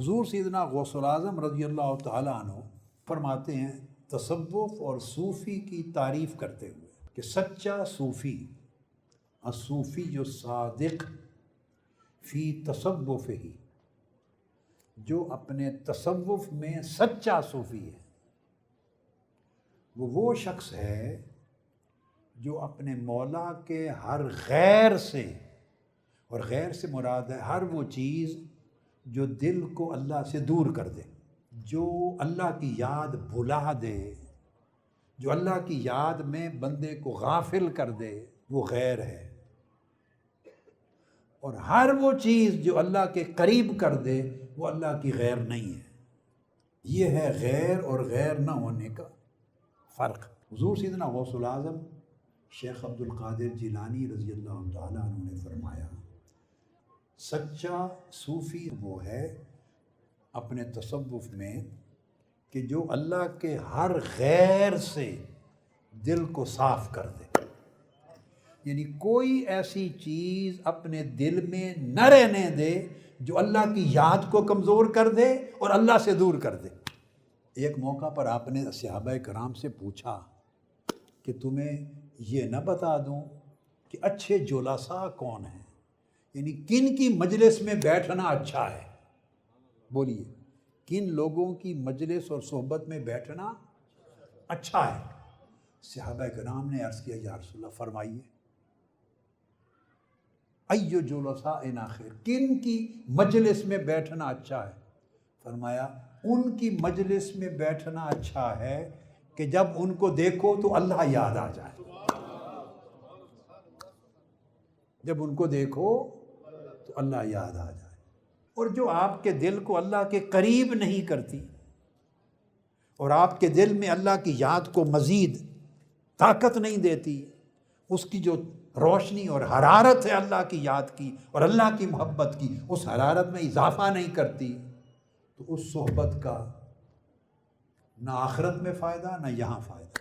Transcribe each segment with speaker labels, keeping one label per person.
Speaker 1: حضور سیدنا غوث العظم رضی اللہ تعالیٰ عنہ فرماتے ہیں تصوف اور صوفی کی تعریف کرتے ہوئے کہ سچا صوفی الصوفی جو صادق فی تصوف ہی، جو اپنے تصوف میں سچا صوفی ہے، وہ شخص ہے جو اپنے مولا کے ہر غیر سے، اور غیر سے مراد ہے ہر وہ چیز جو دل کو اللہ سے دور کر دے، جو اللہ کی یاد بھلا دے، جو اللہ کی یاد میں بندے کو غافل کر دے، وہ غیر ہے۔ اور ہر وہ چیز جو اللہ کے قریب کر دے وہ اللہ کی غیر نہیں ہے۔ یہ ہے غیر اور غیر نہ ہونے کا فرق۔ حضور سیدنا غوث العظم شیخ عبد القادر جیلانی رضی اللہ تعالیٰ عنہ نے فرمایا سچا صوفی وہ ہے اپنے تصوف میں کہ جو اللہ کے ہر غیر سے دل کو صاف کر دے، یعنی کوئی ایسی چیز اپنے دل میں نہ رہنے دے جو اللہ کی یاد کو کمزور کر دے اور اللہ سے دور کر دے۔ ایک موقع پر آپ نے صحابہ کرام سے پوچھا کہ تمہیں یہ نہ بتا دوں کہ اچھے جلساء کون ہیں، یعنی کن کی مجلس میں بیٹھنا اچھا ہے؟ بولیے، کن لوگوں کی مجلس اور صحبت میں بیٹھنا اچھا ہے؟ صحابہ کرام نے عرض کیا یا رسول اللہ فرمائیے ایو جلسائنا خیر، کن کی مجلس میں بیٹھنا اچھا ہے؟ فرمایا ان کی مجلس میں بیٹھنا اچھا ہے کہ جب ان کو دیکھو تو اللہ یاد آ جائے، جب ان کو دیکھو تو اللہ یاد آ جائے۔ اور جو آپ کے دل کو اللہ کے قریب نہیں کرتی اور آپ کے دل میں اللہ کی یاد کو مزید طاقت نہیں دیتی، اس کی جو روشنی اور حرارت ہے اللہ کی یاد کی اور اللہ کی محبت کی، اس حرارت میں اضافہ نہیں کرتی، تو اس صحبت کا نہ آخرت میں فائدہ نہ یہاں فائدہ۔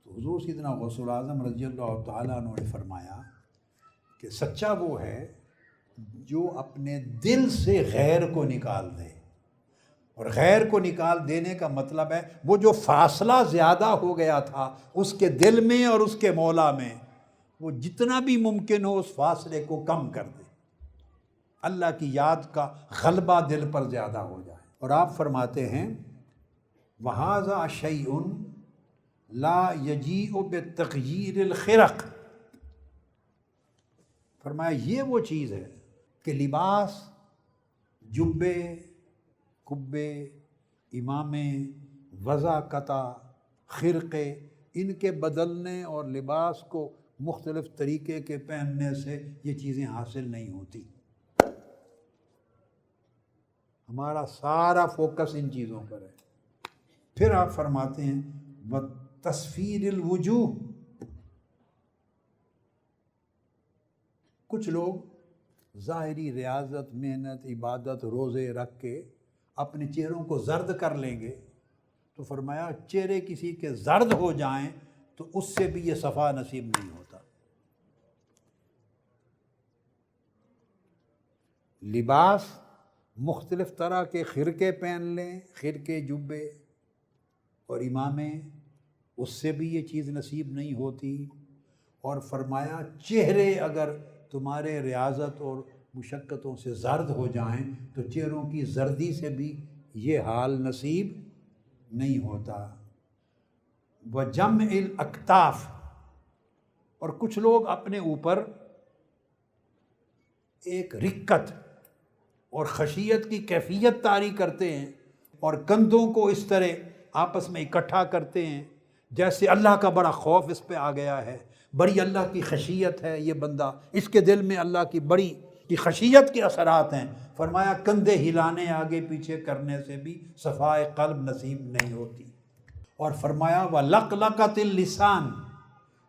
Speaker 1: تو حضور سیدنا غوث العظم رضی اللہ تعالیٰ عنہ نے فرمایا کہ سچا وہ ہے جو اپنے دل سے غیر کو نکال دے، اور غیر کو نکال دینے کا مطلب ہے وہ جو فاصلہ زیادہ ہو گیا تھا اس کے دل میں اور اس کے مولا میں، وہ جتنا بھی ممکن ہو اس فاصلے کو کم کر دے، اللہ کی یاد کا غلبہ دل پر زیادہ ہو جائے۔ اور آپ فرماتے ہیں وَهَذَا شَيْءٌ لَا يَجِيءُ بِالتَّغْيِيرِ الْخِرَقِ، فرمایا یہ وہ چیز ہے کہ لباس، جبے، کبے، امامے، وضع قطع، خرقے، ان کے بدلنے اور لباس کو مختلف طریقے کے پہننے سے یہ چیزیں حاصل نہیں ہوتی۔ ہمارا سارا فوکس ان چیزوں پر ہے۔ پھر آپ فرماتے ہیں وَتَصْفِيرِ الْوُجُوهِ، کچھ لوگ ظاہری ریاضت، محنت، عبادت، روزے رکھ کے اپنے چہروں کو زرد کر لیں گے، تو فرمایا چہرے کسی کے زرد ہو جائیں تو اس سے بھی یہ صفا نصیب نہیں ہوتا۔ لباس مختلف طرح کے خرقے پہن لیں، خرقے، جبے اور امامے، اس سے بھی یہ چیز نصیب نہیں ہوتی۔ اور فرمایا چہرے اگر تمہارے ریاضت اور مشقتوں سے زرد ہو جائیں تو چہروں کی زردی سے بھی یہ حال نصیب نہیں ہوتا۔ وَجَمْعِ الْأَكْتَافِ، اور کچھ لوگ اپنے اوپر ایک رکت اور خشیت کی کیفیت طاری کرتے ہیں اور کندھوں کو اس طرح آپس میں اکٹھا کرتے ہیں جیسے اللہ کا بڑا خوف اس پہ آ گیا ہے، بڑی اللہ کی خشیت ہے یہ بندہ، اس کے دل میں اللہ کی بڑی کی خشیت کے اثرات ہیں۔ فرمایا کندھے ہلانے آگے پیچھے کرنے سے بھی صفائے قلب نصیب نہیں ہوتی۔ اور فرمایا وَلَقْلَقَتِ اللِّسَانِ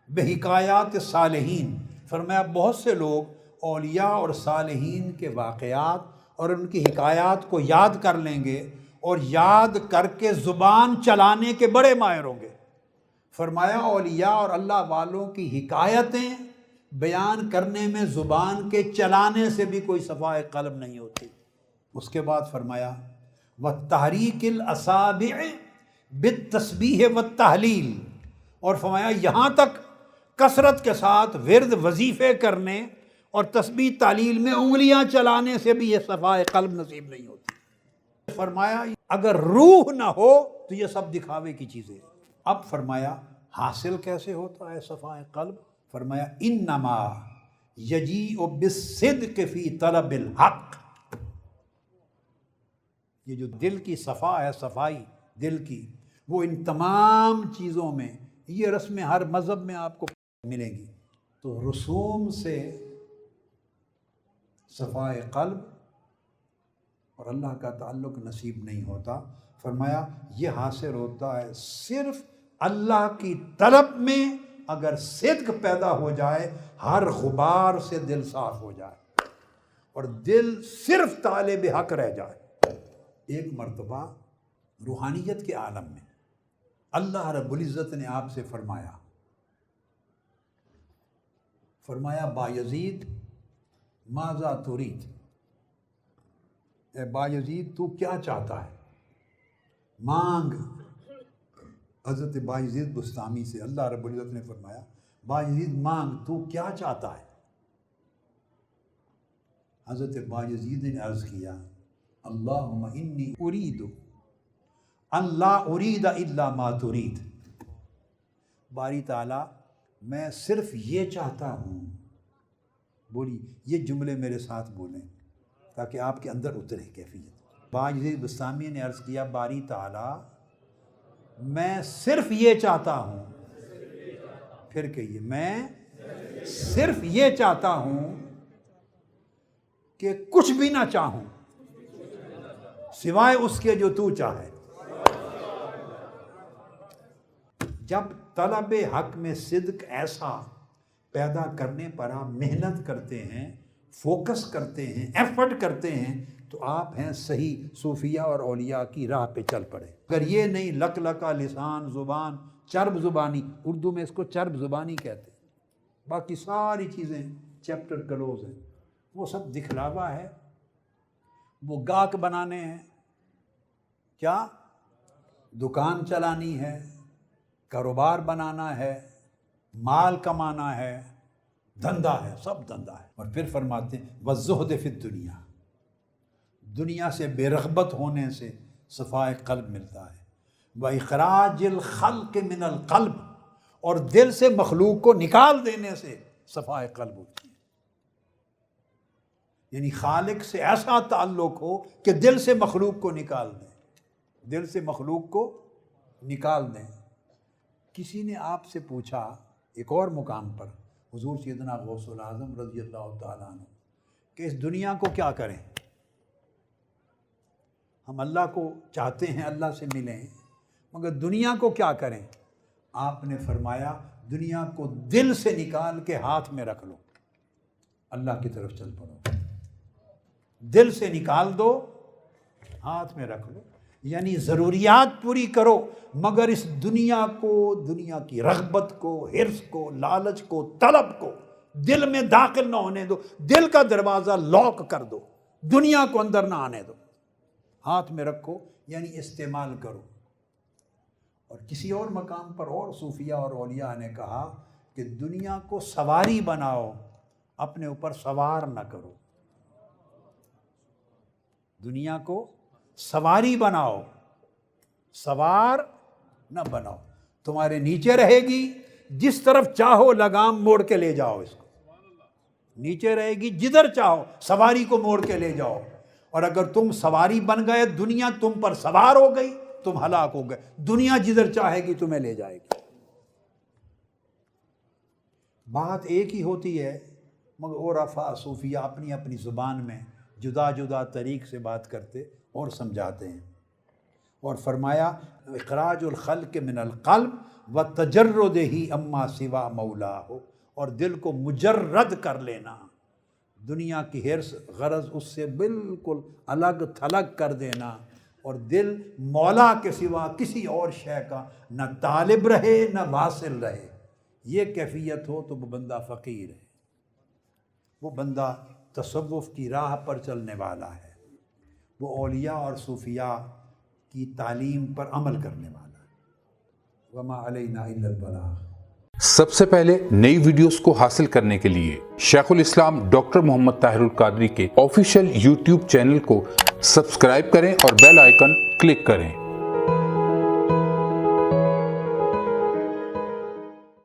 Speaker 1: بِحِکایاتِ الصالحین، فرمایا بہت سے لوگ اولیاء اور صالحین کے واقعات اور ان کی حکایات کو یاد کر لیں گے اور یاد کر کے زبان چلانے کے بڑے ماہر ہوں گے۔ فرمایا اولیاء اور اللہ والوں کی حکایتیں بیان کرنے میں زبان کے چلانے سے بھی کوئی صفائے قلب نہیں ہوتی۔ اس کے بعد فرمایا وَتَحْرِيكِ الْأَصَابِعِ بِالتَّسْبِيحِ وَالتَّحْلِيلِ، اور فرمایا یہاں تک کثرت کے ساتھ ورد وظیفے کرنے اور تسبیح تعلیل میں انگلیاں چلانے سے بھی یہ صفائے قلب نصیب نہیں ہوتی۔ فرمایا اگر روح نہ ہو تو یہ سب دکھاوے کی چیزیں۔ اب فرمایا حاصل کیسے ہوتا ہے صفائے قلب؟ فرمایا انما یجیء بالصدق فی طلب الحق، یہ جو دل کی صفا ہے، صفائی دل کی، وہ ان تمام چیزوں میں، یہ رسمیں ہر مذہب میں آپ کو ملیں گی۔ تو رسوم سے صفائے قلب اور اللہ کا تعلق نصیب نہیں ہوتا۔ فرمایا یہ حاصل ہوتا ہے صرف اللہ کی طلب میں، اگر صدق پیدا ہو جائے، ہر غبار سے دل صاف ہو جائے اور دل صرف طالب حق رہ جائے۔ ایک مرتبہ روحانیت کے عالم میں اللہ رب العزت نے آپ سے فرمایا بایزید ماذا ترید، اے بایزید تو کیا چاہتا ہے، مانگ۔ حضرت بایزید بستامی سے اللہ رب العزت نے فرمایا بایزید مانگ، تو کیا چاہتا ہے؟ حضرت بایزید نے عرض کیا اللہم انی ارید ان لا ارید الا ما ترید، باری تعالیٰ میں صرف یہ چاہتا ہوں، بولی یہ جملے میرے ساتھ بولیں تاکہ آپ کے اندر اترے کیفیت۔ بایزید بستامی نے عرض کیا باری تعالیٰ میں صرف یہ چاہتا ہوں، پھر کہیے میں صرف یہ چاہتا ہوں کہ کچھ بھی نہ چاہوں سوائے اس کے جو تو چاہے۔ جب طلب حق میں صدق ایسا پیدا کرنے پر آپ محنت کرتے ہیں، فوکس کرتے ہیں، ایفرٹ کرتے ہیں، تو آپ ہیں صحیح صوفیہ اور اولیاء کی راہ پہ چل پڑے۔ اگر یہ نہیں لک لکا لسان زبان، چرب زبانی، اردو میں اس کو چرب زبانی کہتے ہیں، باقی ساری چیزیں چیپٹر کلوز ہیں، وہ سب دکھلاوا ہے، وہ گاہک بنانے ہیں، کیا دکان چلانی ہے، کاروبار بنانا ہے، مال کمانا ہے، دھندا ہے، سب دھندا ہے۔ اور پھر فرماتے ہیں والزہد فی الدنیا، دنیا سے بے رغبت ہونے سے صفائے قلب ملتا ہے، وَإِخْرَاجِ الْخَلْقِ مِنَ الْقَلْبِ، اور دل سے مخلوق کو نکال دینے سے صفائے قلب ہوتی ہے۔ یعنی خالق سے ایسا تعلق ہو کہ دل سے مخلوق کو نکال دیں، دل سے مخلوق کو نکال دیں۔ کسی نے آپ سے پوچھا ایک اور مقام پر، حضور سیدنا غوث العظم رضی اللہ تعالیٰ عنہ، کہ اس دنیا کو کیا کریں؟ ہم اللہ کو چاہتے ہیں، اللہ سے ملیں، مگر دنیا کو کیا کریں؟ آپ نے فرمایا دنیا کو دل سے نکال کے ہاتھ میں رکھ لو، اللہ کی طرف چل پڑو۔ دل سے نکال دو، ہاتھ میں رکھ لو، یعنی ضروریات پوری کرو، مگر اس دنیا کو، دنیا کی رغبت کو، حرص کو، لالچ کو، طلب کو دل میں داخل نہ ہونے دو، دل کا دروازہ لاک کر دو، دنیا کو اندر نہ آنے دو، ہاتھ میں رکھو، یعنی استعمال کرو۔ اور کسی اور مقام پر اور صوفیہ اور اولیاء نے کہا کہ دنیا کو سواری بناؤ، اپنے اوپر سوار نہ کرو، دنیا کو سواری بناؤ، سوار نہ بناؤ، تمہارے نیچے رہے گی، جس طرف چاہو لگام موڑ کے لے جاؤ، اس کو نیچے رہے گی، جدھر چاہو سواری کو موڑ کے لے جاؤ۔ اور اگر تم سواری بن گئے، دنیا تم پر سوار ہو گئی، تم ہلاک ہو گئے، دنیا جدھر چاہے گی تمہیں لے جائے گی۔ بات ایک ہی ہوتی ہے، مگر عرفاء صوفیہ اپنی اپنی زبان میں جدا جدا طریق سے بات کرتے اور سمجھاتے ہیں۔ اور فرمایا اخراج الخلق من القلب وتجردہ اما سوا مولاہ، اور دل کو مجرد کر لینا، دنیا کی حرص غرض اس سے بالکل الگ تھلگ کر دینا، اور دل مولا کے سوا کسی اور شے کا نہ طالب رہے نہ واصل رہے۔ یہ کیفیت ہو تو وہ بندہ فقیر ہے، وہ بندہ تصوف کی راہ پر چلنے والا ہے، وہ اولیاء اور صوفیاء کی تعلیم پر عمل کرنے والا ہے۔ وما علینا الا البلاغ۔
Speaker 2: سب سے پہلے نئی ویڈیوز کو حاصل کرنے کے لیے شیخ الاسلام ڈاکٹر محمد طاہر القادری کے آفیشیل یوٹیوب چینل کو سبسکرائب کریں اور بیل آئیکن کلک کریں۔